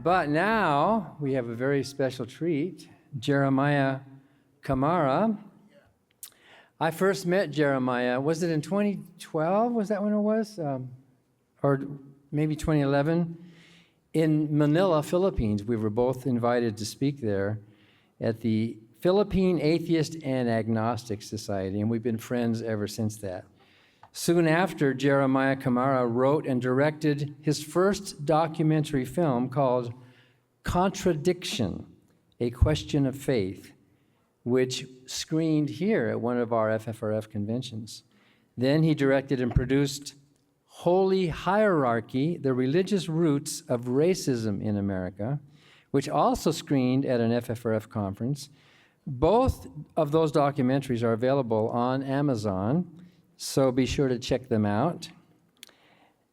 But now we have a very special treat, Jeremiah Camara. I first met Jeremiah, was it in 2012? Was that when it was? Or maybe 2011? In Manila, Philippines. We were both invited to speak there at the Philippine Atheist and Agnostic Society, and we've been friends ever since that. Soon after, Jeremiah Camara wrote and directed his first documentary film called Contradiction, A Question of Faith, which screened here at one of our FFRF conventions. Then he directed and produced Holy Hierarchy, The Religious Roots of Racism in America, which also screened at an FFRF conference. Both of those documentaries are available on Amazon, so be sure to check them out.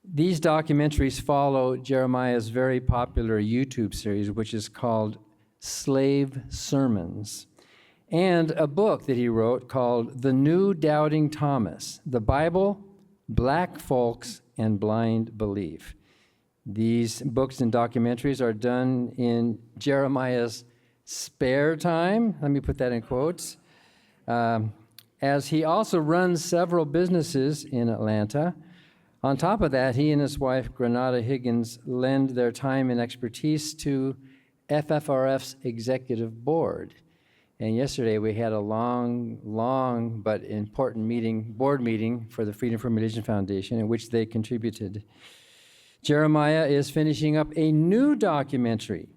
These documentaries follow Jeremiah's very popular YouTube series, which is called Slave Sermons, and a book that he wrote called The New Doubting Thomas, The Bible, Black Folks, and Blind Belief. These books and documentaries are done in Jeremiah's spare time, let me put that in quotes, as he also runs several businesses in Atlanta. On top of that, he and his wife, Granada Higgins, lend their time and expertise to FFRF's executive board. And yesterday we had a long but important board meeting for the Freedom from Religion Foundation, in which they contributed. Jeremiah is finishing up a new documentary.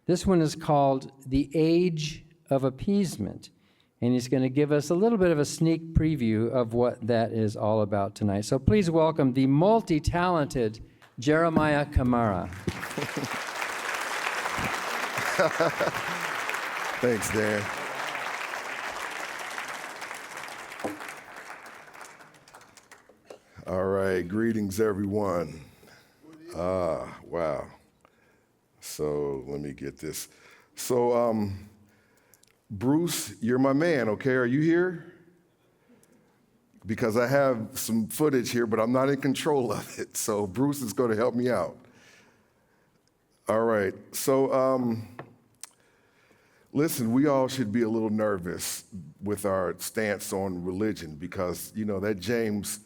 This one is called The Age of Appeasement, and he's going to give us a little bit of a sneak preview of what that is all about tonight. So please welcome the multi-talented Jeremiah Camara. Thanks, Dan. All right, greetings, everyone. Wow. So let me get this. So, Bruce, you're my man, okay? Are you here? Because I have some footage here, but I'm not in control of it. So Bruce is going to help me out. All right. So, listen, we all should be a little nervous with our stance on religion because, you know, that James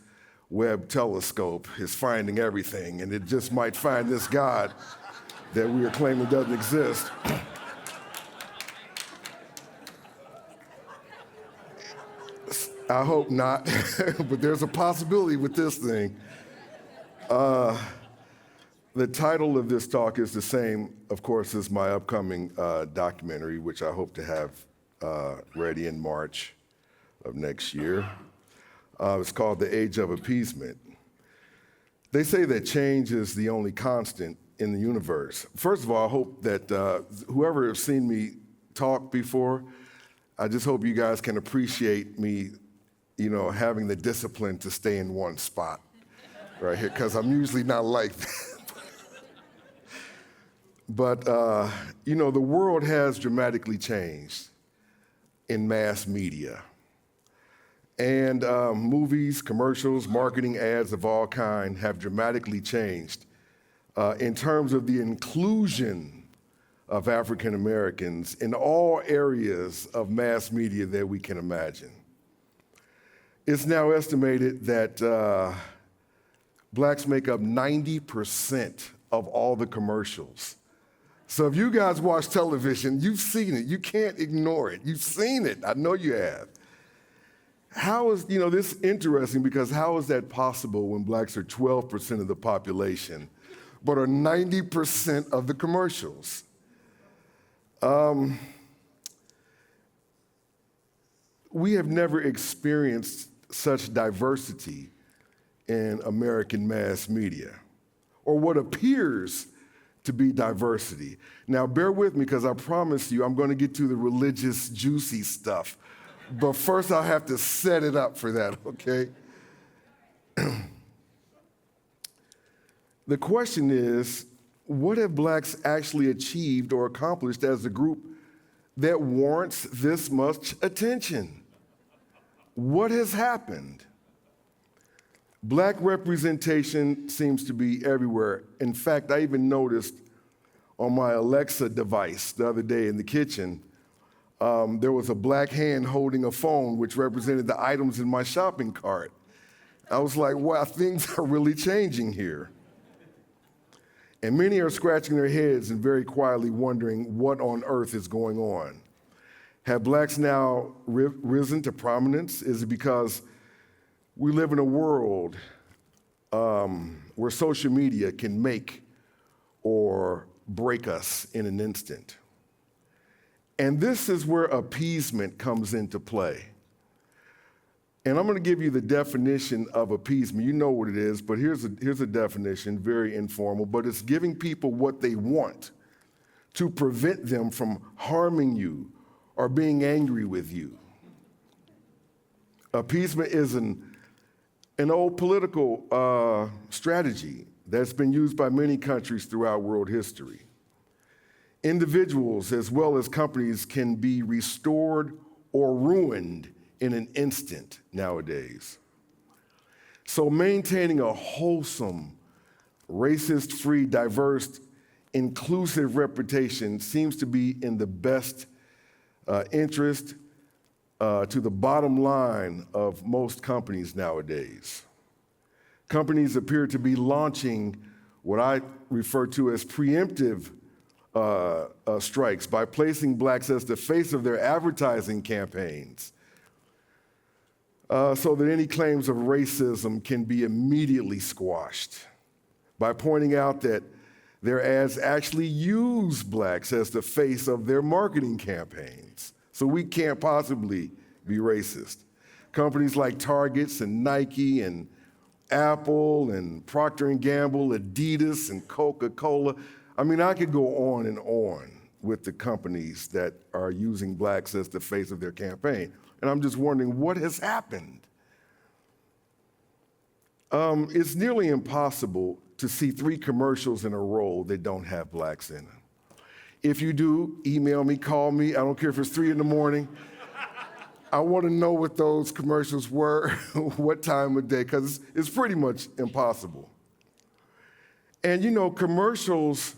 Webb telescope is finding everything, and it just might find this God that we are claiming doesn't exist. I hope not, but there's a possibility with this thing. The title of this talk is the same, of course, as my upcoming documentary, which I hope to have ready in March of next year. It's called The Age of Appeasement. They say that change is the only constant in the universe. First of all, I hope that whoever has seen me talk before, I just hope you guys can appreciate me, you know, having the discipline to stay in one spot right here, because I'm usually not like that. But, you know, the world has dramatically changed in mass media. And movies, commercials, marketing ads of all kind have dramatically changed in terms of the inclusion of African Americans in all areas of mass media that we can imagine. It's now estimated that blacks make up 90% of all the commercials. So if you guys watch television, you've seen it. You can't ignore it. You've seen it. I know you have. How is, you know, this is interesting because how is that possible when blacks are 12% of the population, but are 90% of the commercials? We have never experienced such diversity in American mass media, or what appears to be diversity. Now, bear with me because I promise you I'm going to get to the religious, juicy stuff. But first, I'll have to set it up for that, okay? The question is, what have blacks actually achieved or accomplished as a group that warrants this much attention? What has happened? Black representation seems to be everywhere. In fact, I even noticed on my Alexa device the other day in the kitchen, there was a black hand holding a phone which represented the items in my shopping cart. I was like, wow, things are really changing here. And many are scratching their heads and very quietly wondering what on earth is going on. Have blacks now risen to prominence? Is it because we live in a world where social media can make or break us in an instant? And this is where appeasement comes into play. And I'm going to give you the definition of appeasement. You know what it is, but here's a definition, very informal, but it's giving people what they want to prevent them from harming you or being angry with you. Appeasement is an old political strategy that's been used by many countries throughout world history. Individuals as well as companies can be restored or ruined in an instant nowadays. So maintaining a wholesome, racist-free, diverse, inclusive reputation seems to be in the best interest to the bottom line of most companies nowadays. Companies appear to be launching what I refer to as preemptive strikes by placing blacks as the face of their advertising campaigns, so that any claims of racism can be immediately squashed by pointing out that their ads actually use blacks as the face of their marketing campaigns. So we can't possibly be racist. Companies like Target and Nike and Apple and Procter & Gamble, Adidas and Coca-Cola. I mean, I could go on and on with the companies that are using blacks as the face of their campaign. And I'm just wondering what has happened. It's nearly impossible to see 3 commercials in a row that don't have blacks in them. If you do, email me, call me. I don't care if it's 3 in the morning. I want to know what those commercials were, what time of day, because it's pretty much impossible. And you know, commercials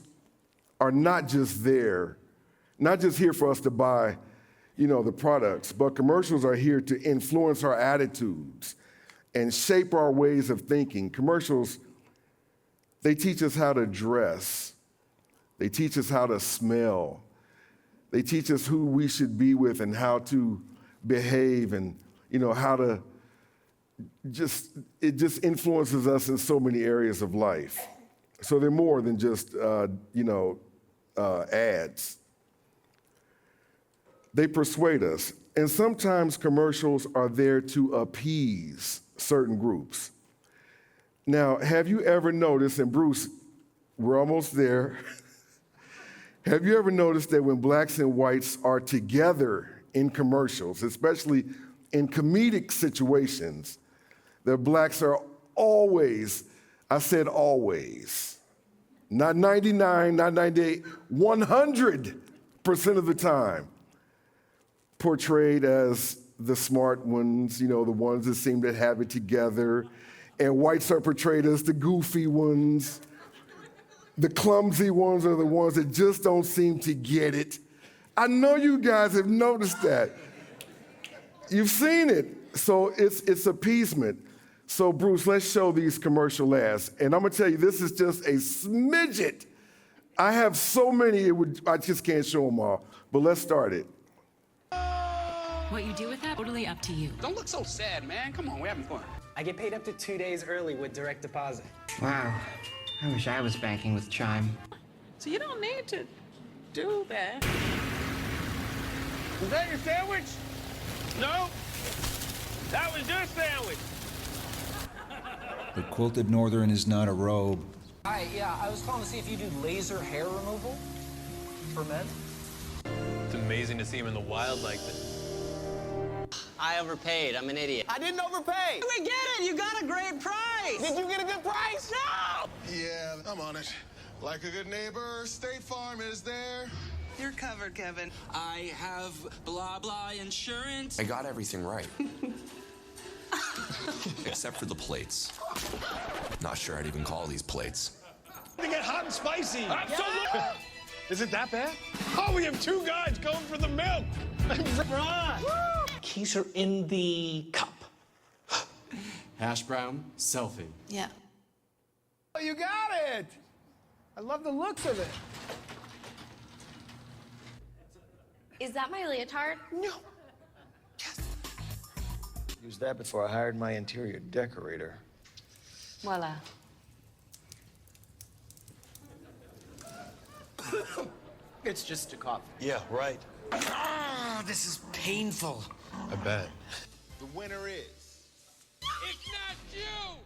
are not just there, not just here for us to buy, you know, the products, but commercials are here to influence our attitudes and shape our ways of thinking. Commercials, they teach us how to dress. They teach us how to smell. They teach us who we should be with and how to behave and, you know, how to it just influences us in so many areas of life. So they're more than just, ads. They persuade us. And sometimes commercials are there to appease certain groups. Now, have you ever noticed, and Bruce, we're almost there. Have you ever noticed that when blacks and whites are together in commercials, especially in comedic situations, that blacks are always, I said always, not 99, not 98, 100% of the time, portrayed as the smart ones, you know, the ones that seem to have it together, and whites are portrayed as the goofy ones. The clumsy ones are the ones that just don't seem to get it. I know you guys have noticed that. You've seen it. So it's appeasement. So Bruce, let's show these commercial ads. And I'm gonna tell you, this is just a smidget. I have so many, I just can't show them all. But let's start it. What you do with that, totally up to you. Don't look so sad, man. Come on, we're having fun. I get paid up to 2 days early with direct deposit. Wow. I wish I was banking with Chime. So you don't need to do that. Was that your sandwich? No. That was your sandwich. But quilted northern is not a robe. Hi, yeah, I was calling to see if you do laser hair removal for men. It's amazing to see him in the wild like this. I overpaid. I'm an idiot. I didn't overpay. We get it. You got a great price. Did you get a good price? No. Yeah, I'm on it. Like a good neighbor, State Farm is there. You're covered, Kevin. I have blah blah insurance. I got everything right. Except for the plates. Not sure I'd even call these plates. They get hot and spicy. Absolutely. Is it that bad? Oh, we have 2 guys going for the milk. Right. Keys are in the cup. Hash brown, selfie. Yeah. Oh, you got it. I love the looks of it. Is that my leotard? No. Used that before I hired my interior decorator. Voila. It's just a coffee. Yeah, right. Ah, this is painful. I bet. The winner is. It's not you.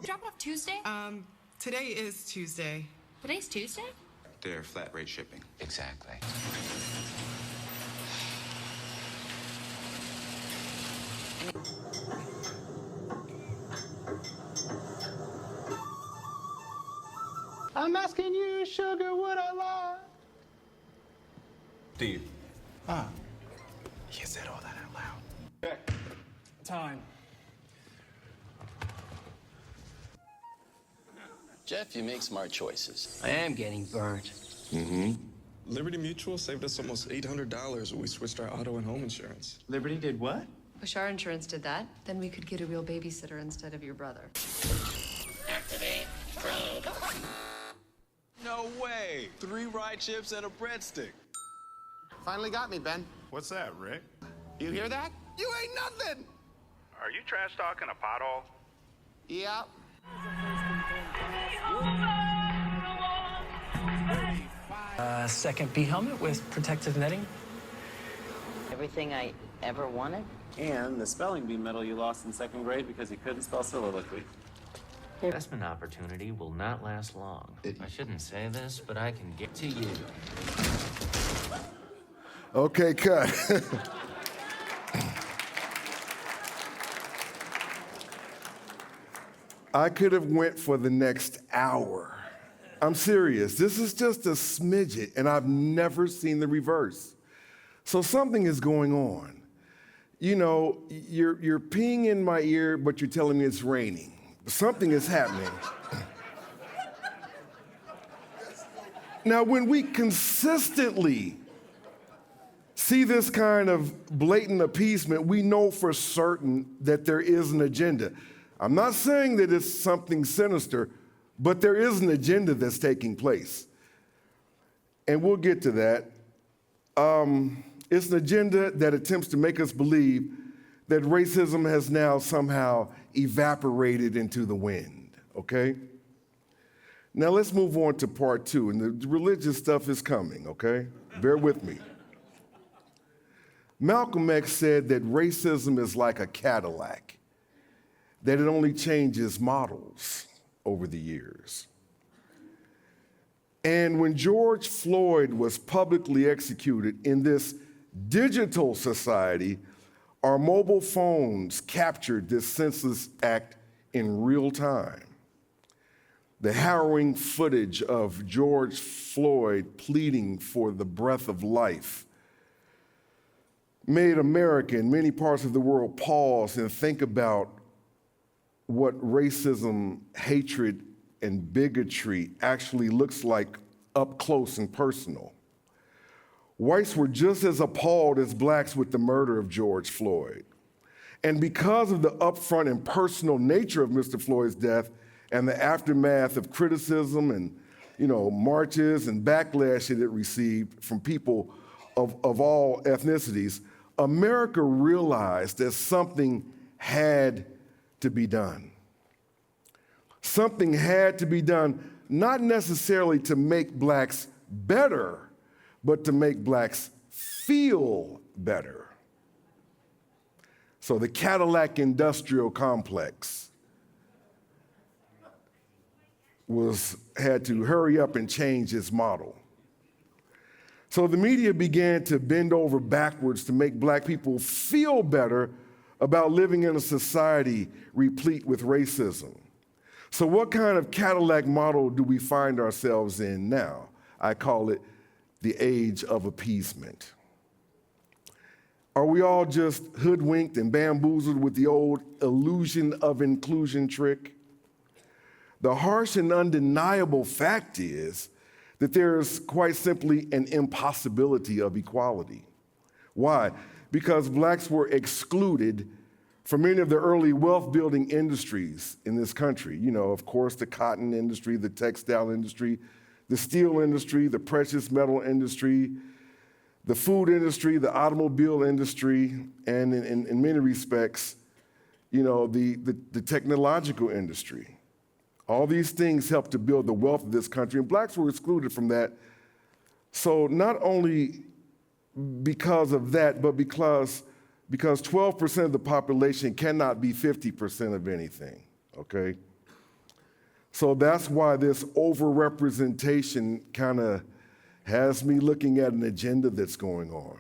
Drop off Tuesday? Today is Tuesday. Today's Tuesday? They're flat rate shipping. Exactly. I'm asking you, sugar, what I like. Steve. He said all that out loud. Time. Jeff, you make smart choices. I am getting burnt. Liberty Mutual saved us almost $800 when we switched our auto and home insurance. Liberty did what? Wish our insurance did that. Then we could get a real babysitter instead of your brother. No way. 3 rye chips and a breadstick. Finally got me, Ben. What's that, Rick? You hear that? You ain't nothing. Are you trash talking a pothole? Yeah. Second B helmet with protective netting. Everything I ever wanted? And the spelling bee medal you lost in 2nd grade because you couldn't spell soliloquy. Investment opportunity will not last long. I shouldn't say this, but I can get to you. Okay, cut. I could have went for the next hour. I'm serious. This is just a smidget, and I've never seen the reverse. So something is going on. You know, you're peeing in my ear, but you're telling me it's raining. Something is happening. Now, when we consistently see this kind of blatant appeasement, we know for certain that there is an agenda. I'm not saying that it's something sinister, but there is an agenda that's taking place. And we'll get to that. It's an agenda that attempts to make us believe that racism has now somehow evaporated into the wind, okay? Now let's move on to part 2, and the religious stuff is coming, okay? Bear with me. Malcolm X said that racism is like a Cadillac, that it only changes models over the years. And when George Floyd was publicly executed in this digital society, our mobile phones captured this senseless act in real time. The harrowing footage of George Floyd pleading for the breath of life made America and many parts of the world pause and think about what racism, hatred, and bigotry actually looks like up close and personal. Whites were just as appalled as blacks with the murder of George Floyd. And because of the upfront and personal nature of Mr. Floyd's death and the aftermath of criticism and, marches and backlash that it received from people of all ethnicities, America realized that something had to be done. Something had to be done, not necessarily to make blacks better, but to make blacks feel better. So the Cadillac industrial complex had to hurry up and change its model. So the media began to bend over backwards to make black people feel better about living in a society replete with racism. So what kind of Cadillac model do we find ourselves in now? I call it the age of appeasement. Are we all just hoodwinked and bamboozled with the old illusion of inclusion trick? The harsh and undeniable fact is that there's quite simply an impossibility of equality. Why? Because blacks were excluded from many of the early wealth-building industries in this country. You know, of course, the cotton industry, the textile industry, the steel industry, the precious metal industry, the food industry, the automobile industry, and in many respects, you know, the technological industry. All these things helped to build the wealth of this country, and blacks were excluded from that. So not only because of that, but because 12% of the population cannot be 50% of anything, okay? So that's why this overrepresentation kind of has me looking at an agenda that's going on.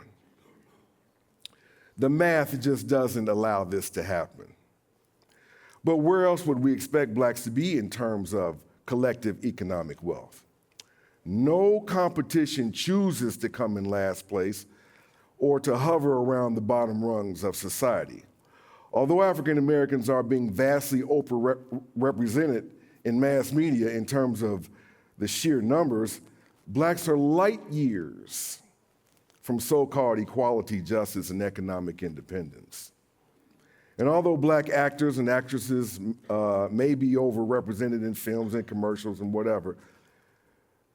The math just doesn't allow this to happen. But where else would we expect blacks to be in terms of collective economic wealth? No competition chooses to come in last place or to hover around the bottom rungs of society. Although African Americans are being vastly overrepresented in mass media in terms of the sheer numbers, blacks are light years from so-called equality, justice, and economic independence. And although black actors and actresses may be overrepresented in films and commercials and whatever,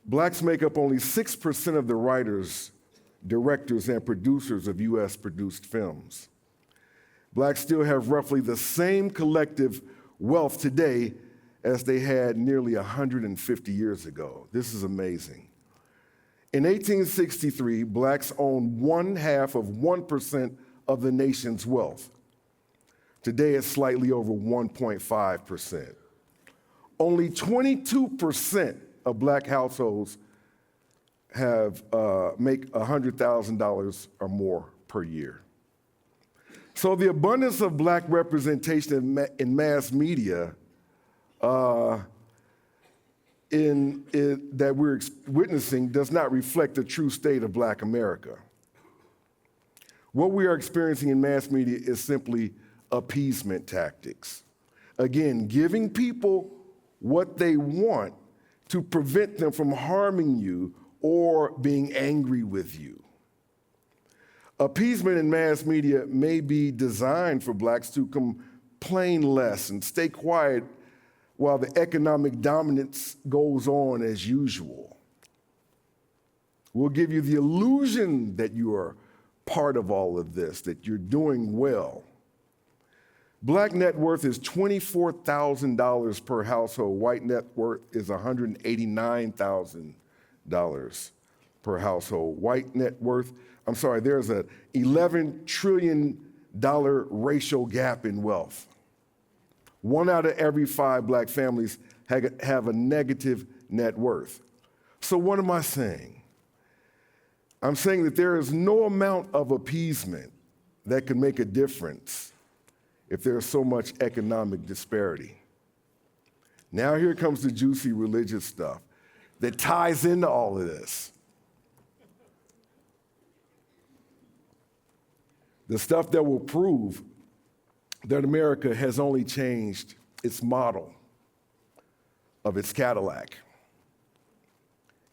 blacks make up only 6% of the writers, directors, and producers of US-produced films. Blacks still have roughly the same collective wealth today as they had nearly 150 years ago. This is amazing. In 1863, blacks owned 0.5% of the nation's wealth. Today, it's slightly over 1.5%. Only 22% of black households make $100,000 or more per year. So the abundance of black representation in mass media that we're witnessing does not reflect the true state of black America. What we are experiencing in mass media is simply appeasement tactics. Again, giving people what they want to prevent them from harming you or being angry with you. Appeasement in mass media may be designed for blacks to complain less and stay quiet while the economic dominance goes on as usual. We'll give you the illusion that you are part of all of this, that you're doing well. Black net worth is $24,000 per household. White net worth is $189,000 per household. There's an $11 trillion racial gap in wealth. 1 out of every 5 black families have a negative net worth. So what am I saying? I'm saying that there is no amount of appeasement that can make a difference if there's so much economic disparity. Now here comes the juicy religious stuff that ties into all of this. The stuff that will prove that America has only changed its model of its Cadillac.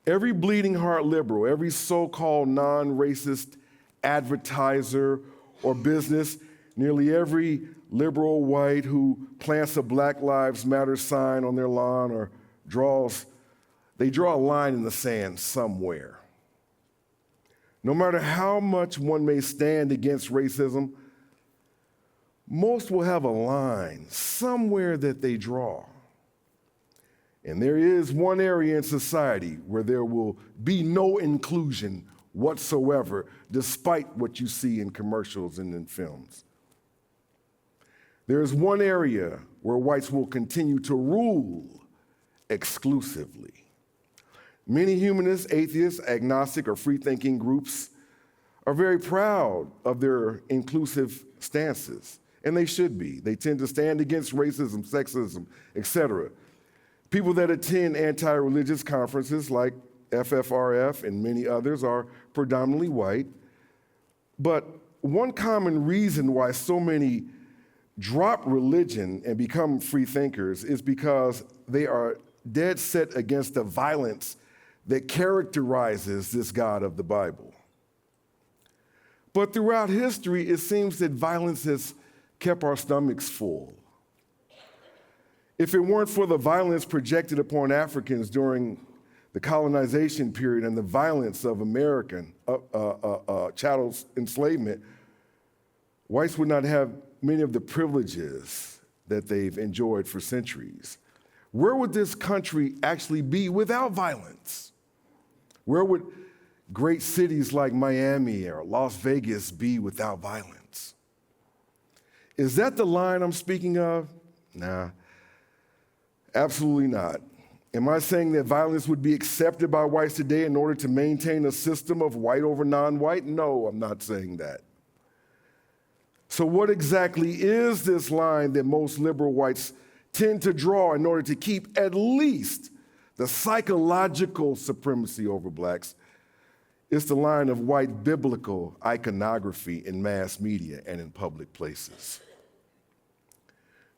Every bleeding heart liberal, every so-called non-racist advertiser or business, nearly every liberal white who plants a Black Lives Matter sign on their lawn or they draw a line in the sand somewhere. No matter how much one may stand against racism, most will have a line somewhere that they draw. And there is one area in society where there will be no inclusion whatsoever, despite what you see in commercials and in films. There is one area where whites will continue to rule exclusively. Many humanists, atheists, agnostic, or free-thinking groups are very proud of their inclusive stances, and they should be. They tend to stand against racism, sexism, etc. People that attend anti-religious conferences like FFRF and many others are predominantly white. But one common reason why so many drop religion and become free thinkers is because they are dead set against the violence that characterizes this God of the Bible. But throughout history, it seems that violence has kept our stomachs full. If it weren't for the violence projected upon Africans during the colonization period and the violence of American chattel enslavement, whites would not have many of the privileges that they've enjoyed for centuries. Where would this country actually be without violence? Where would great cities like Miami or Las Vegas be without violence? Is that the line I'm speaking of? Nah, absolutely not. Am I saying that violence would be accepted by whites today in order to maintain a system of white over non-white? No, I'm not saying that. So what exactly is this line that most liberal whites tend to draw in order to keep at least the psychological supremacy over blacks? It's the line of white biblical iconography in mass media and in public places.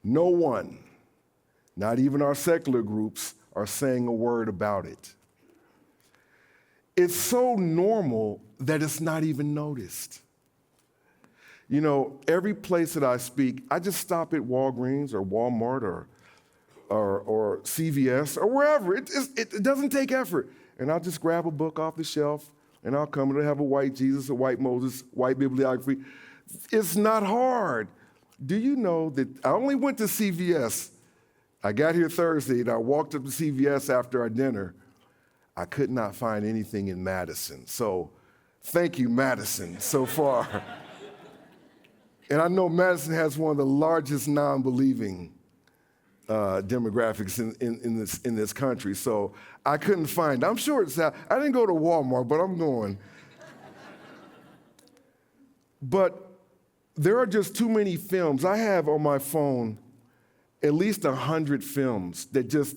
No one, not even our secular groups, are saying a word about it. It's so normal that it's not even noticed. You know, every place that I speak, I just stop at Walgreens or Walmart or CVS or wherever. It doesn't take effort. And I'll just grab a book off the shelf and I'll come and it'll have a white Jesus, a white Moses, white bibliography. It's not hard. Do you know that I only went to CVS? I got here Thursday and I walked up to CVS after our dinner. I could not find anything in Madison. So thank you, Madison, so far. And I know Madison has one of the largest non-believing demographics in this country, so I couldn't find it. I'm sure it's out. I didn't go to Walmart, but I'm going. But there are just too many films. I have on my phone at least 100 films that just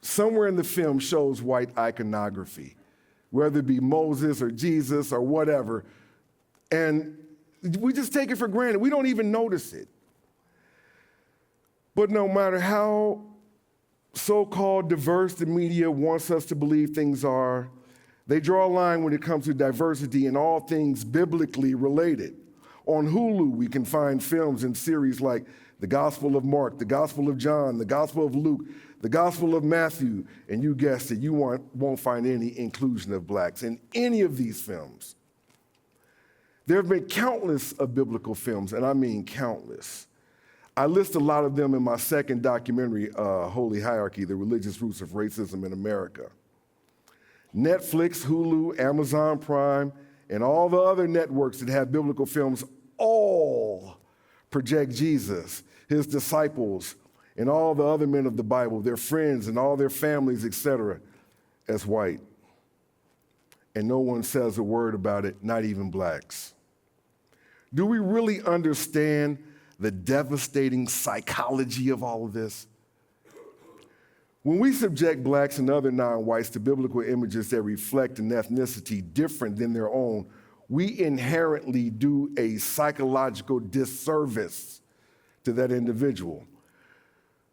somewhere in the film shows white iconography, whether it be Moses or Jesus or whatever. And we just take it for granted. We don't even notice it. But no matter how so-called diverse the media wants us to believe things are, they draw a line when it comes to diversity in all things biblically related. On Hulu, we can find films and series like the Gospel of Mark, the Gospel of John, the Gospel of Luke, the Gospel of Matthew, and you guessed it, you won't find any inclusion of blacks in any of these films. There have been countless of biblical films, and I mean countless. I list a lot of them in my second documentary, Holy Hierarchy, The Religious Roots of Racism in America. Netflix, Hulu, Amazon Prime, and all the other networks that have biblical films all project Jesus, his disciples, and all the other men of the Bible, their friends and all their families, etc., as white. And no one says a word about it, not even blacks. Do we really understand the devastating psychology of all of this? When we subject blacks and other non-whites to biblical images that reflect an ethnicity different than their own, we inherently do a psychological disservice to that individual.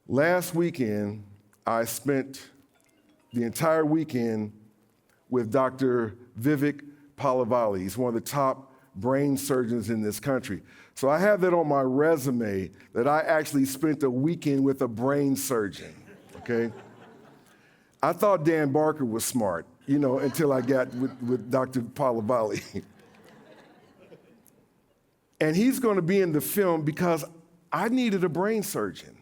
Last weekend, I spent the entire weekend with Dr. Vivek Palavalli. He's one of the top brain surgeons in this country. So I have that on my resume that I actually spent a weekend with a brain surgeon, okay? I thought Dan Barker was smart, you know, until I got with Dr. Palavalli. And he's going to be in the film because I needed a brain surgeon.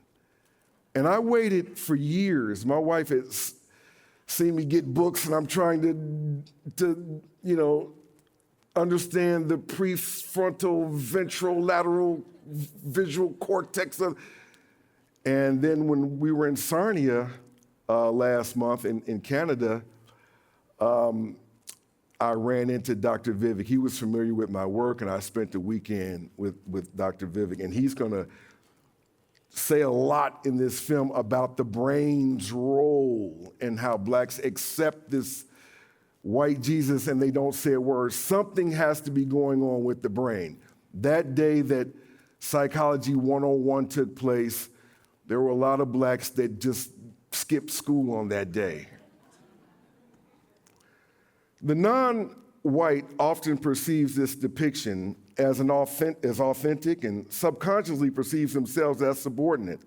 And I waited for years. My wife has seen me get books, and I'm trying to you know, understand the prefrontal, ventral, lateral visual cortex. And then when we were in Sarnia last month in Canada, I ran into Dr. Vivek. He was familiar with my work, and I spent the weekend with Dr. Vivek. And he's going to say a lot in this film about the brain's role and how blacks accept this white Jesus and they don't say a word. Something has to be going on with the brain. That day that Psychology 101 took place. There were a lot of blacks that just skipped school on that day. The non-white often perceives this depiction as authentic and subconsciously perceives themselves as subordinate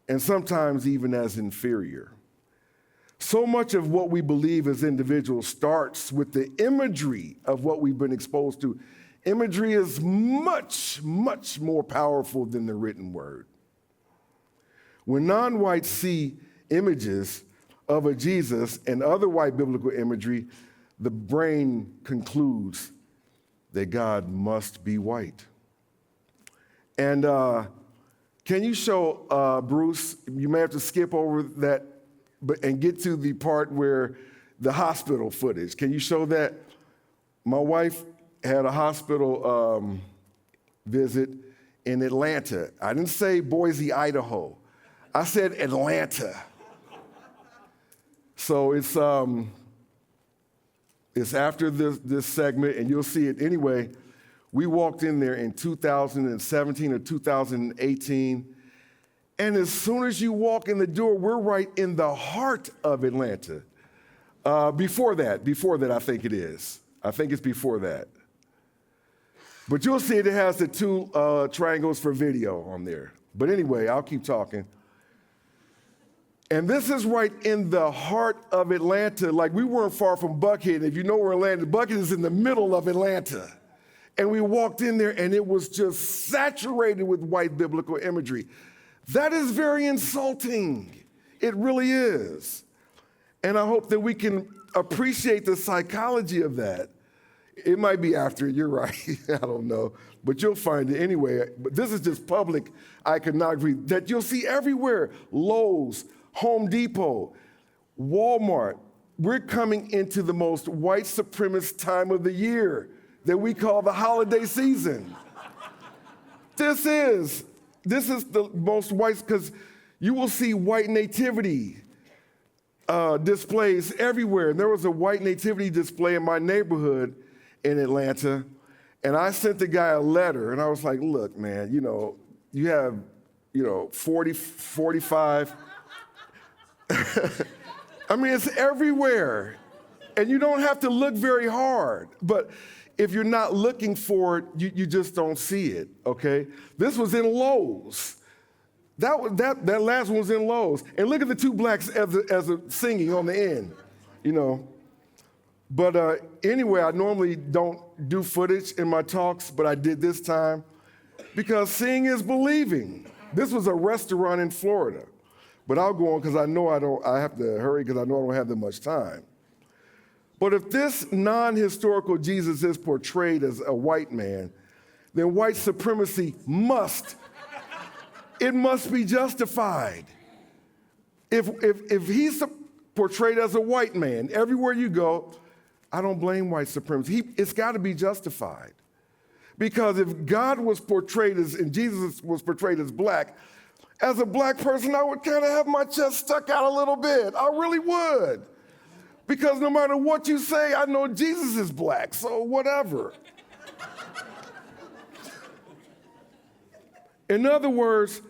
and sometimes even as inferior. So much of what we believe as individuals starts with the imagery of what we've been exposed to. Imagery is much, much more powerful than the written word. When non-whites see images of a Jesus and other white biblical imagery, the brain concludes that God must be white. And can you show, Bruce, you may have to skip over that and get to the part where the hospital footage. Can you show that? My wife had a hospital visit in Atlanta. I didn't say Boise, Idaho. I said Atlanta. So it's after this segment, and you'll see it anyway. We walked in there in 2017 or 2018, and as soon as you walk in the door, we're right in the heart of Atlanta. Before that, I think it is. I think it's before that. But you'll see it has the two triangles for video on there. But anyway, I'll keep talking. And this is right in the heart of Atlanta. Like, we weren't far from Buckhead. If you know where Atlanta, Buckhead is in the middle of Atlanta. And we walked in there and it was just saturated with white biblical imagery. That is very insulting. It really is. And I hope that we can appreciate the psychology of that. It might be after, you're right, I don't know, but you'll find it anyway. But this is just public iconography that you'll see everywhere. Lowe's, Home Depot, Walmart. We're coming into the most white supremacist time of the year that we call the holiday season. This is the most white, because you will see white nativity displays everywhere. And there was a white nativity display in my neighborhood in Atlanta, and I sent the guy a letter, and I was like, look, man, you have, 40, 45. I mean, it's everywhere, and you don't have to look very hard, but if you're not looking for it, you just don't see it, okay? This was in Lowe's. That last one was in Lowe's. And look at the two blacks as a singing on the end, But anyway, I normally don't do footage in my talks, but I did this time because seeing is believing. This was a restaurant in Florida. But I'll go on because I have to hurry because I know I don't have that much time. But if this non-historical Jesus is portrayed as a white man, then white supremacy must be justified. If he's portrayed as a white man, everywhere you go, I don't blame white supremacy. It's got to be justified. Because if God was portrayed and Jesus was portrayed as black, as a black person, I would kind of have my chest stuck out a little bit. I really would. Because no matter what you say, I know Jesus is black, so whatever. In other words,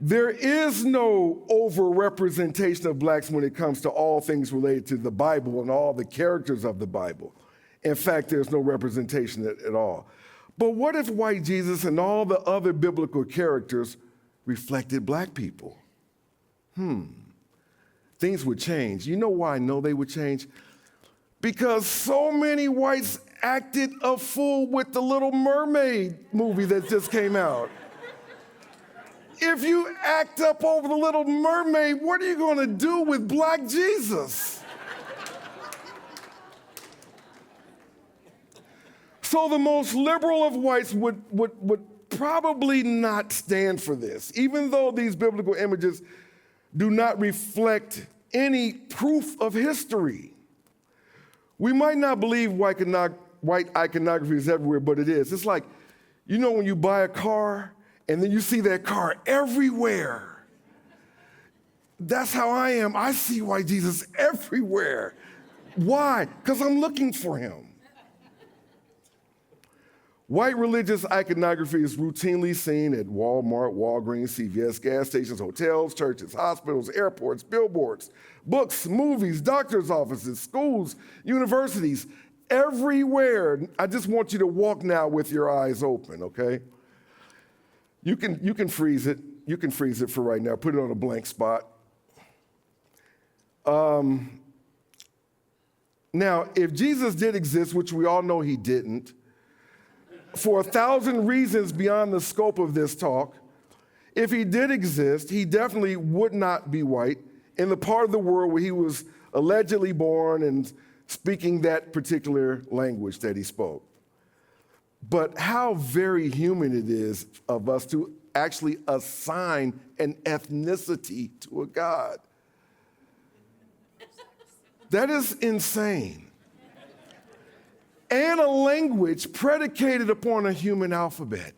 there is no over-representation of blacks when it comes to all things related to the Bible and all the characters of the Bible. In fact, there's no representation at all. But what if white Jesus and all the other biblical characters reflected black people? Things would change. You know why I know they would change? Because so many whites acted a fool with the Little Mermaid movie that just came out. If you act up over the Little Mermaid, what are you going to do with Black Jesus? So the most liberal of whites would probably not stand for this, even though these biblical images do not reflect any proof of history. We might not believe white iconography is everywhere, but it is. It's like, when you buy a car, and then you see that car everywhere. That's how I am. I see white Jesus everywhere. Why? Because I'm looking for him. White religious iconography is routinely seen at Walmart, Walgreens, CVS, gas stations, hotels, churches, hospitals, airports, billboards, books, movies, doctor's offices, schools, universities, everywhere. I just want you to walk now with your eyes open, okay? You can freeze it. You can freeze it for right now. Put it on a blank spot. Now, if Jesus did exist, which we all know he didn't, for 1,000 reasons beyond the scope of this talk, if he did exist, he definitely would not be white in the part of the world where he was allegedly born and speaking that particular language that he spoke. But how very human it is of us to actually assign an ethnicity to a God. That is insane. And a language predicated upon a human alphabet.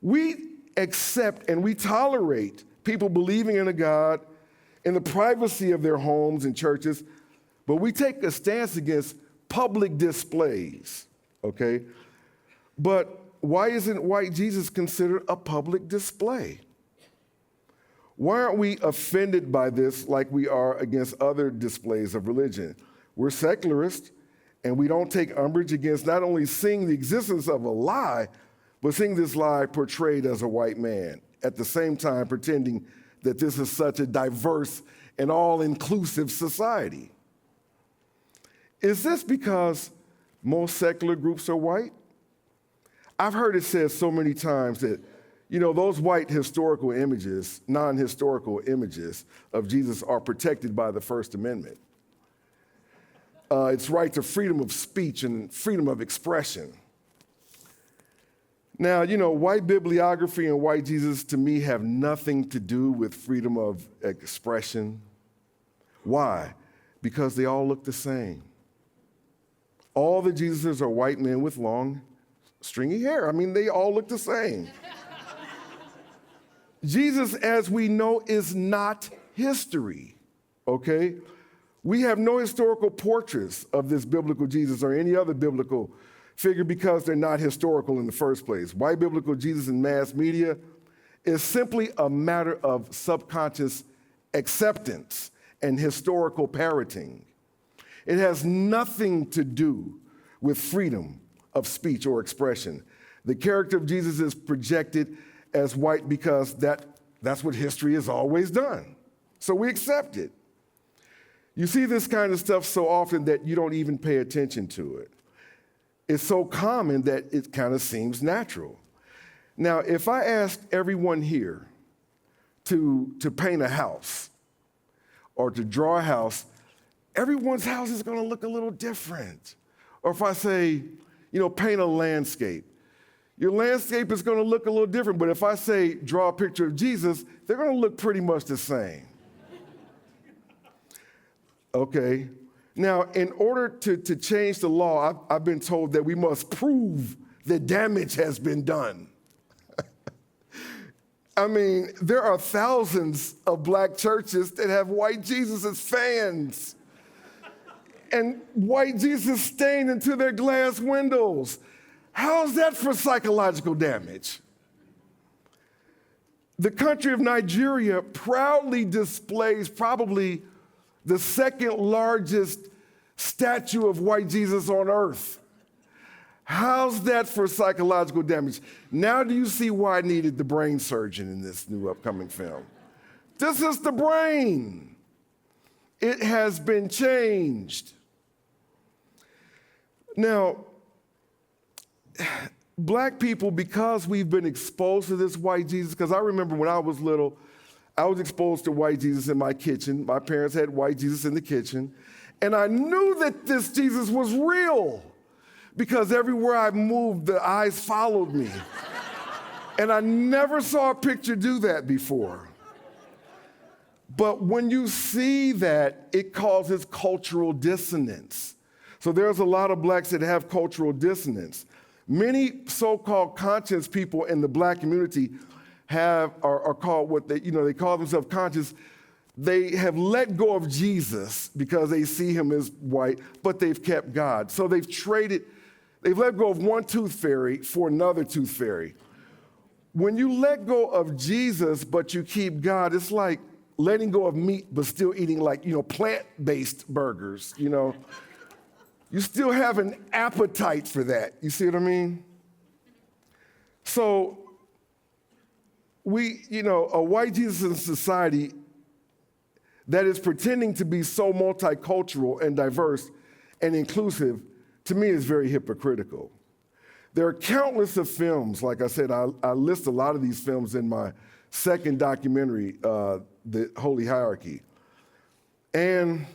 We accept and we tolerate people believing in a God in the privacy of their homes and churches, but we take a stance against public displays, okay? But why isn't white Jesus considered a public display? Why aren't we offended by this like we are against other displays of religion? We're secularists, and we don't take umbrage against not only seeing the existence of a lie, but seeing this lie portrayed as a white man, at the same time pretending that this is such a diverse and all-inclusive society. Is this because most secular groups are white? I've heard it said so many times that, those white historical images, non-historical images of Jesus are protected by the First Amendment. It's right to freedom of speech and freedom of expression. Now, white bibliography and white Jesus to me have nothing to do with freedom of expression. Why? Because they all look the same. All the Jesuses are white men with long, stringy hair. I mean, they all look the same. Jesus, as we know, is not history, okay? We have no historical portraits of this biblical Jesus or any other biblical figure because they're not historical in the first place. White biblical Jesus in mass media is simply a matter of subconscious acceptance and historical parroting. It has nothing to do with freedom of speech or expression. The character of Jesus is projected as white because that's what history has always done. So we accept it. You see this kind of stuff so often that you don't even pay attention to it. It's so common that it kind of seems natural. Now, if I ask everyone here to paint a house or to draw a house, everyone's house is going to look a little different. Or if I say, paint a landscape, your landscape is going to look a little different. But if I say, draw a picture of Jesus, they're going to look pretty much the same. Okay. Now, in order to change the law, I've been told that we must prove that damage has been done. I mean, there are thousands of black churches that have white Jesus as fans. And white Jesus stained into their glass windows. How's that for psychological damage? The country of Nigeria proudly displays probably the second largest statue of white Jesus on earth. How's that for psychological damage? Now do you see why I needed the brain surgeon in this new upcoming film? This is the brain. It has been changed. Now, black people, because we've been exposed to this white Jesus, because I remember when I was little, I was exposed to white Jesus in my kitchen. My parents had white Jesus in the kitchen. And I knew that this Jesus was real because everywhere I moved, the eyes followed me. And I never saw a picture do that before. But when you see that, it causes cultural dissonance. So there's a lot of blacks that have cultural dissonance. Many so-called conscious people in the black community are called what they call themselves conscious. They have let go of Jesus because they see him as white, but they've kept God. So they've traded They've let go of one tooth fairy for another tooth fairy. When you let go of Jesus, but you keep God, it's like letting go of meat, but still eating like, plant-based burgers, You still have an appetite for that. You see what I mean? So a white Jesus in society that is pretending to be so multicultural and diverse and inclusive, to me, is very hypocritical. There are countless of films, like I said, I list a lot of these films in my second documentary, The Holy Hierarchy. And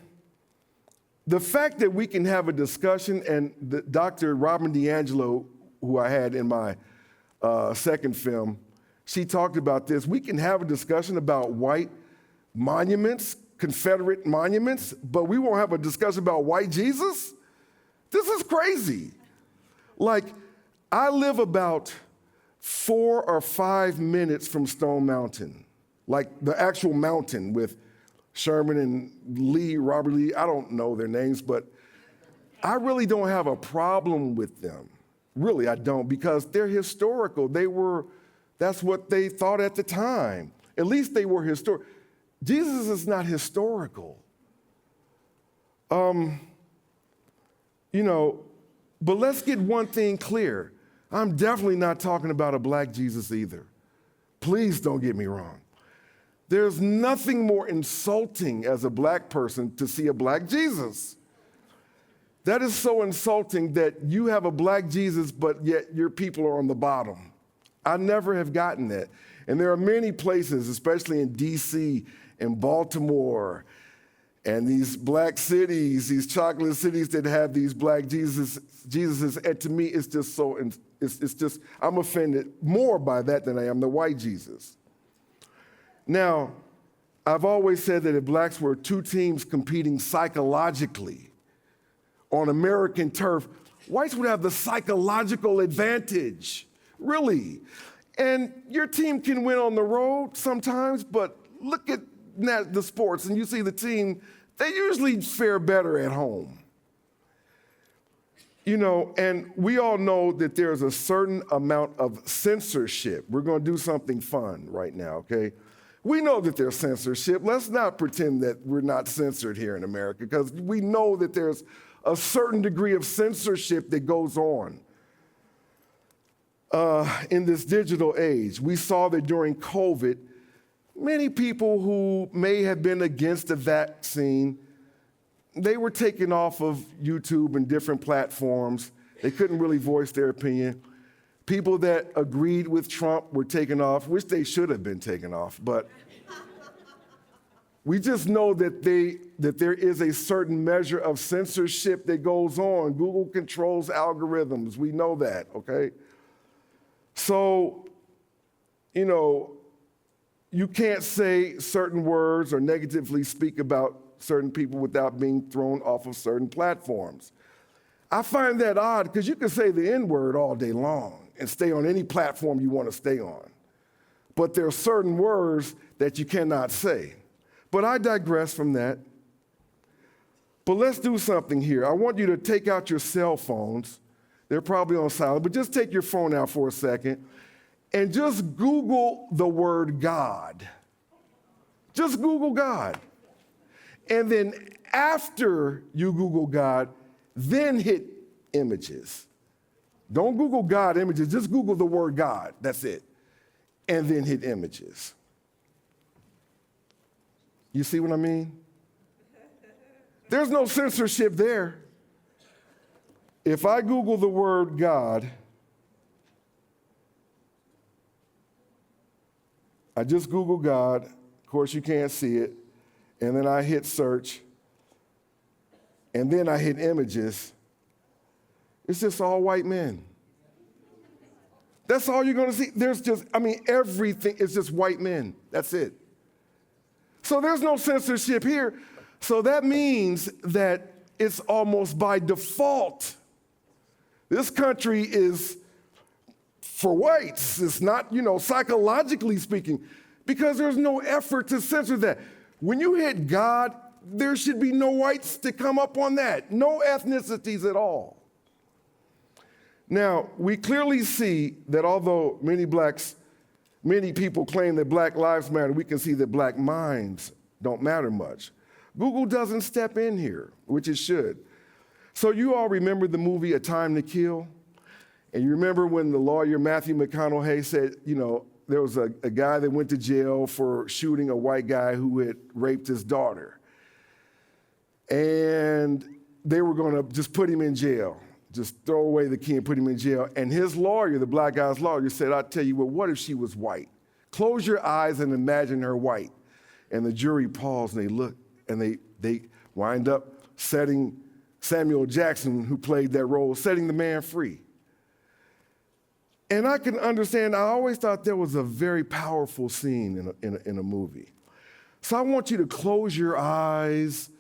the fact that we can have a discussion, and Dr. Robin DiAngelo, who I had in my second film, she talked about this. We can have a discussion about white monuments, Confederate monuments, but we won't have a discussion about white Jesus? This is crazy. Like, I live about 4 or 5 minutes from Stone Mountain, like the actual mountain with Sherman and Lee, Robert Lee. I don't know their names, but I really don't have a problem with them. Really, I don't, because they're historical. That's what they thought at the time. At least they were historical. Jesus is not historical. But let's get one thing clear. I'm definitely not talking about a black Jesus either. Please don't get me wrong. There's nothing more insulting as a black person to see a black Jesus. That is so insulting that you have a black Jesus, but yet your people are on the bottom. I never have gotten that. And there are many places, especially in DC and Baltimore, and these black cities, these chocolate cities that have these black Jesuses, and to me, it's just so, I'm offended more by that than I am the white Jesus. Now, I've always said that if blacks were two teams competing psychologically on American turf, whites would have the psychological advantage, really. And your team can win on the road sometimes, but look at the sports and you see the team, they usually fare better at home. And we all know that there's a certain amount of censorship. We're going to do something fun right now, okay? We know that there's censorship. Let's not pretend that we're not censored here in America, because we know that there's a certain degree of censorship that goes on in this digital age. We saw that during COVID, many people who may have been against the vaccine, they were taken off of YouTube and different platforms. They couldn't really voice their opinion. People that agreed with Trump were taken off, which they should have been taken off, but we just know that there is a certain measure of censorship that goes on. Google controls algorithms. We know that, okay? So, you can't say certain words or negatively speak about certain people without being thrown off of certain platforms. I find that odd, because you can say the N-word all day long and stay on any platform you want to stay on. But there are certain words that you cannot say. But I digress from that. But let's do something here. I want you to take out your cell phones. They're probably on silent, but just take your phone out for a second and just Google the word God. Just Google God. And then after you Google God, then hit images. Don't Google God images, just Google the word God, that's it. And then hit images. You see what I mean? There's no censorship there. If I Google the word God, I just Google God, of course you can't see it, and then I hit search, and then I hit images, it's just all white men. That's all you're gonna see. Everything is just white men, that's it. So there's no censorship here. So that means that it's almost by default. This country is for whites. It's not, psychologically speaking, because there's no effort to censor that. When you hit God, there should be no whites to come up on that. No ethnicities at all. Now, we clearly see that although many people claim that Black lives matter, we can see that Black minds don't matter much. Google doesn't step in here, which it should. So you all remember the movie A Time to Kill? And you remember when the lawyer Matthew McConaughey said, there was a guy that went to jail for shooting a white guy who had raped his daughter. And they were gonna just put him in jail, just throw away the key and put him in jail. And his lawyer, the Black guy's lawyer, said, I'll tell you what if she was white? Close your eyes and imagine her white. And the jury paused and they looked and they wind up setting Samuel Jackson, who played that role, setting the man free. And I can understand, I always thought there was a very powerful scene in a movie. So I want you to close your eyes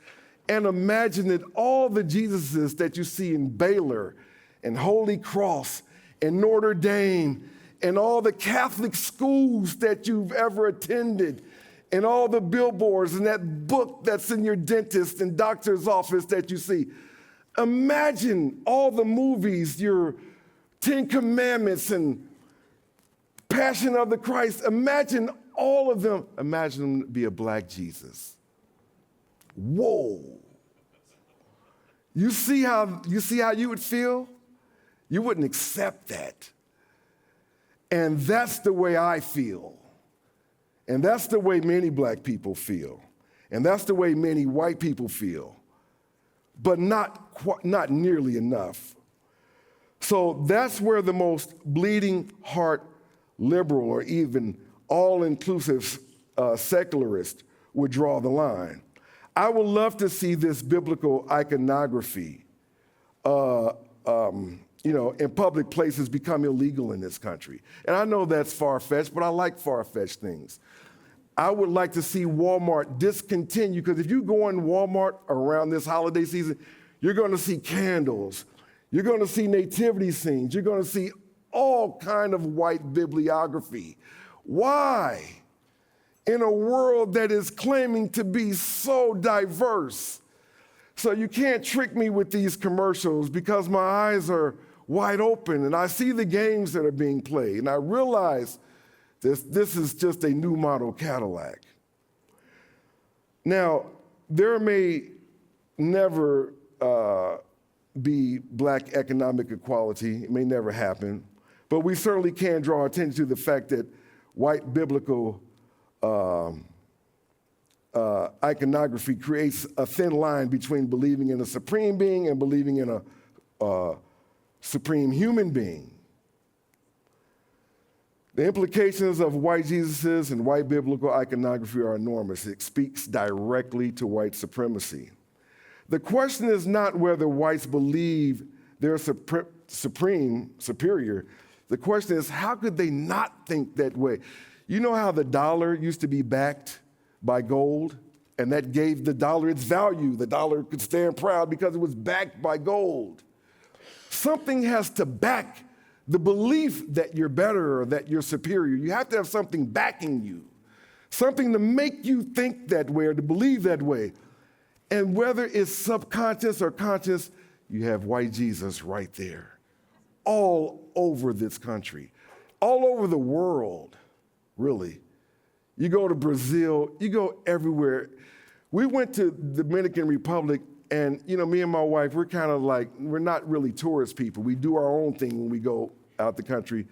and imagine that all the Jesuses that you see in Baylor and Holy Cross and Notre Dame and all the Catholic schools that you've ever attended and all the billboards and that book that's in your dentist and doctor's office that you see. Imagine all the movies, your 10 Commandments and Passion of the Christ. Imagine all of them. Imagine them to be a Black Jesus. Whoa. You see how you would feel? You wouldn't accept that. And that's the way I feel. And that's the way many Black people feel. And that's the way many white people feel. But not nearly enough. So that's where the most bleeding heart liberal or even all-inclusive secularist would draw the line. I would love to see this biblical iconography, in public places become illegal in this country. And I know that's far-fetched, but I like far-fetched things. I would like to see Walmart discontinue, because if you go in Walmart around this holiday season, you're going to see candles, you're going to see nativity scenes, you're going to see all kind of white bibliography. Why? In a world that is claiming to be so diverse. So you can't trick me with these commercials because my eyes are wide open and I see the games that are being played and I realize this is just a new model Cadillac. Now, there may never be Black economic equality. It may never happen. But we certainly can draw attention to the fact that white biblical iconography creates a thin line between believing in a supreme being and believing in a supreme human being. The implications of white Jesuses and white biblical iconography are enormous. It speaks directly to white supremacy. The question is not whether whites believe they're superior. The question is, how could they not think that way? You know how the dollar used to be backed by gold, and that gave the dollar its value. The dollar could stand proud because it was backed by gold. Something has to back the belief that you're better or that you're superior. You have to have something backing you, something to make you think that way or to believe that way. And whether it's subconscious or conscious, you have white Jesus right there, all over this country, all over the world, really. You go to Brazil, you go everywhere. We went to the Dominican Republic, and me and my wife, we're kind of like, we're not really tourist people. We do our own thing when we go out the country.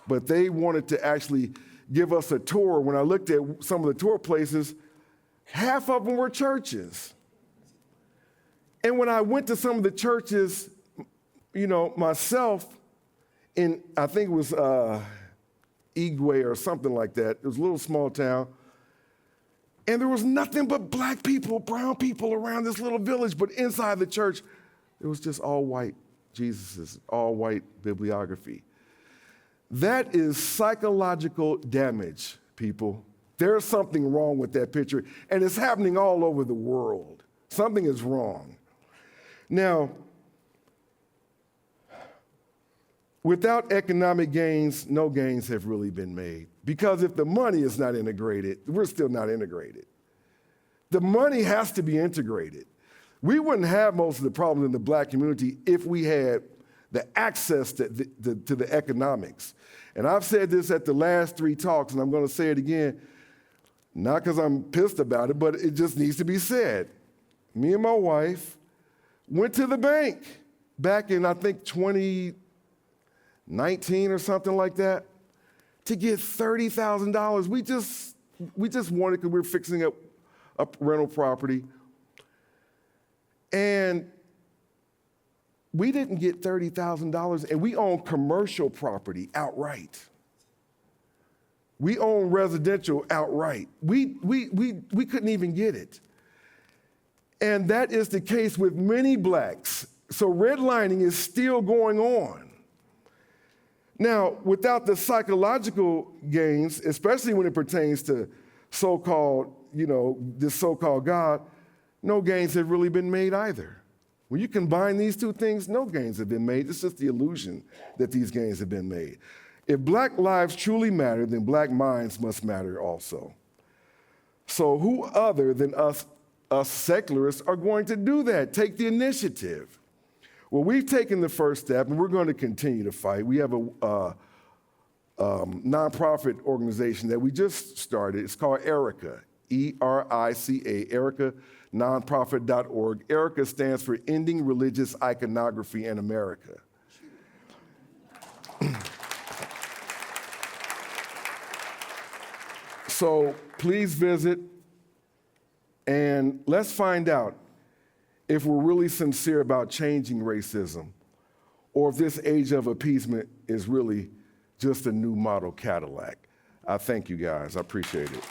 But they wanted to actually give us a tour. When I looked at some of the tour places, half of them were churches. And when I went to some of the churches, myself, I think it was Igwe or something like that. It was a little small town. And there was nothing but Black people, brown people around this little village. But inside the church, it was just all white Jesuses, all white bibliography. That is psychological damage, people. There's something wrong with that picture. And it's happening all over the world. Something is wrong. Now, without economic gains, no gains have really been made. Because if the money is not integrated, we're still not integrated. The money has to be integrated. We wouldn't have most of the problems in the Black community if we had the access to the economics. And I've said this at the last 3 talks, and I'm going to say it again, not because I'm pissed about it, but it just needs to be said. Me and my wife went to the bank back in, I think, 2019 or something like that, to get $30,000. We just wanted, because we were fixing up rental property. And we didn't get $30,000, and we own commercial property outright. We own residential outright. We couldn't even get it. And that is the case with many blacks. So redlining is still going on. Now, without the psychological gains, especially when it pertains to so-called, this so-called God, no gains have really been made either. When you combine these 2 things, no gains have been made. It's just the illusion that these gains have been made. If black lives truly matter, then black minds must matter also. So who other than us secularists are going to do that, take the initiative? Well, we've taken the first step, and we're going to continue to fight. We have a nonprofit organization that we just started. It's called ERICA, E-R-I-C-A, ERICA, nonprofit.org. ERICA stands for Ending Religious Iconography in America. So please visit, and let's find out if we're really sincere about changing racism, or if this age of appeasement is really just a new model Cadillac. I thank you guys. I appreciate it.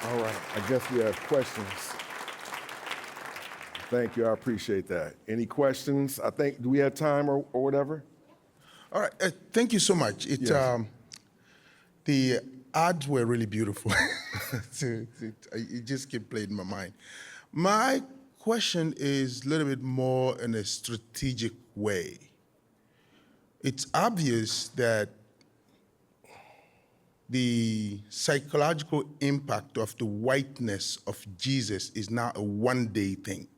All right, I guess we have questions. Thank you, I appreciate that. Any questions? I think, do we have time or whatever? All right, thank you so much. Yes. The ads were really beautiful. It just kept playing in my mind. My question is a little bit more in a strategic way. It's obvious that the psychological impact of the whiteness of Jesus is now a one-day thing.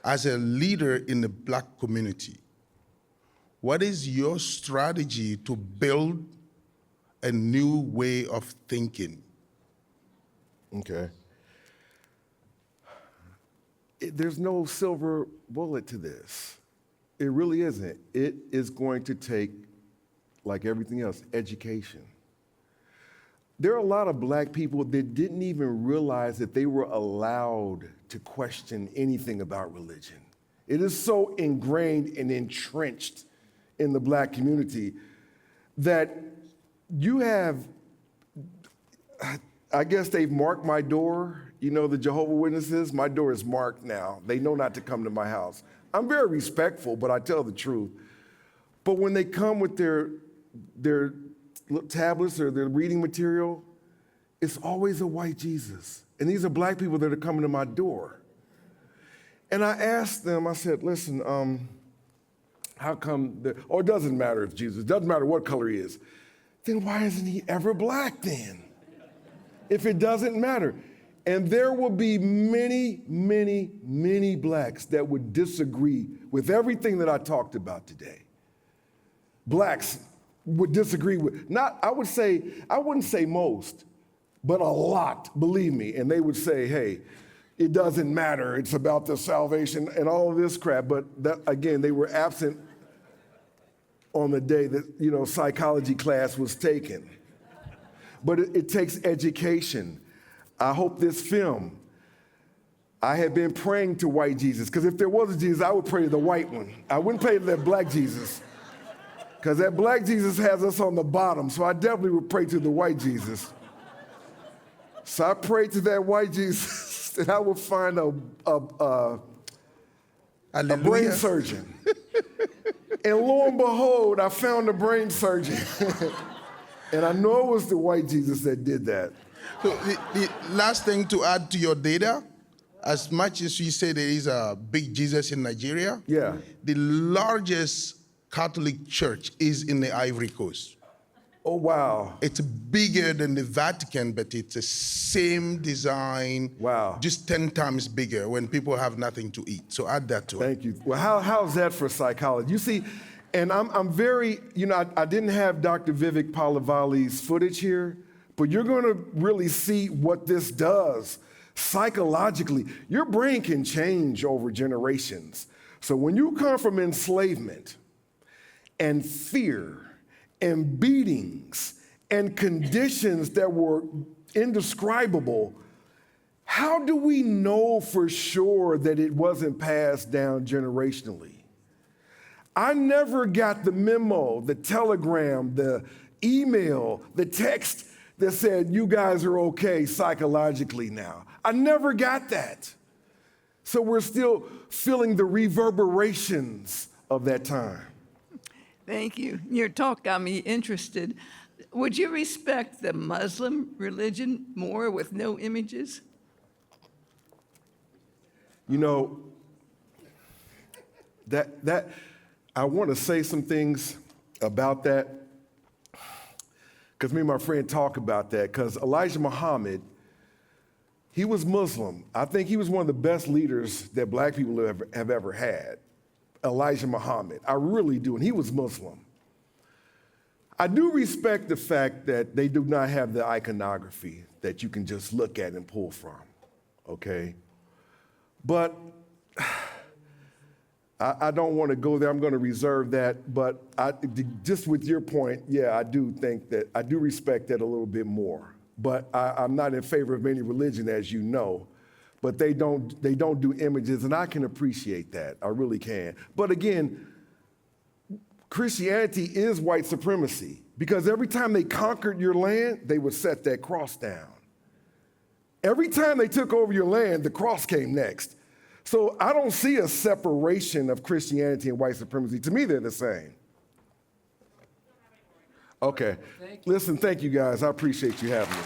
As a leader in the black community, what is your strategy to build a new way of thinking? Okay. There's no silver bullet to this. It really isn't. It is going to take, like everything else, education. There are a lot of black people that didn't even realize that they were allowed to question anything about religion. It is so ingrained and entrenched in the black community that you have, I guess they've marked my door. You know, the Jehovah's Witnesses, my door is marked now. They know not to come to my house. I'm very respectful, but I tell the truth. But when they come with their tablets or their reading material, it's always a white Jesus. And these are black people that are coming to my door. And I asked them, I said, listen, how come, it doesn't matter if Jesus, doesn't matter what color he is. Then why isn't he ever black then? If it doesn't matter. And there will be many, many, many blacks that would disagree with everything that I talked about today. Blacks would disagree with, I wouldn't say most, but a lot, believe me. And they would say, hey, it doesn't matter, it's about the salvation and all of this crap. But that, again, they were absent on the day that, psychology class was taken. But it takes education. I hope this film, I had been praying to white Jesus, because if there was a Jesus, I would pray to the white one. I wouldn't pray to that black Jesus, because that black Jesus has us on the bottom, so I definitely would pray to the white Jesus. So I prayed to that white Jesus that I would find a brain surgeon. And lo and behold, I found a brain surgeon. And I know it was the white Jesus that did that. So the last thing to add to your data, As much as you say there is a big Jesus in Nigeria, Yeah. the largest Catholic church is in the Ivory Coast. Oh, wow. It's bigger than the Vatican, but it's the same design. Wow. Just 10 times bigger when people have nothing to eat. So add that to it. Thank you. Well, how's that for psychology? You see, and I'm very, I didn't have Dr. Vivek Palavali's footage here, but you're going to really see what this does psychologically. Your brain can change over generations. So when you come from enslavement and fear and beatings and conditions that were indescribable, how do we know for sure that it wasn't passed down generationally? I never got the memo, the telegram, the email, the text that said, you guys are okay psychologically now. I never got that. So we're still feeling the reverberations of that time. Thank you. Your talk got me interested. Would you respect the Muslim religion more with no images? That I want to say some things about that, because me and my friend talk about that, because Elijah Muhammad, he was Muslim. I think he was one of the best leaders that black people have ever had. Elijah Muhammad. I really do, and he was Muslim. I do respect the fact that they do not have the iconography that you can just look at and pull from, okay? But I don't want to go there. I'm going to reserve that. But just with your point, yeah, I do think that, I do respect that a little bit more. But I'm not in favor of any religion, as you know. But they don't do images, and I can appreciate that. I really can. But again, Christianity is white supremacy, because every time they conquered your land, they would set that cross down. Every time they took over your land, the cross came next. So I don't see a separation of Christianity and white supremacy. To me, they're the same. Okay. Listen, thank you guys. I appreciate you having me.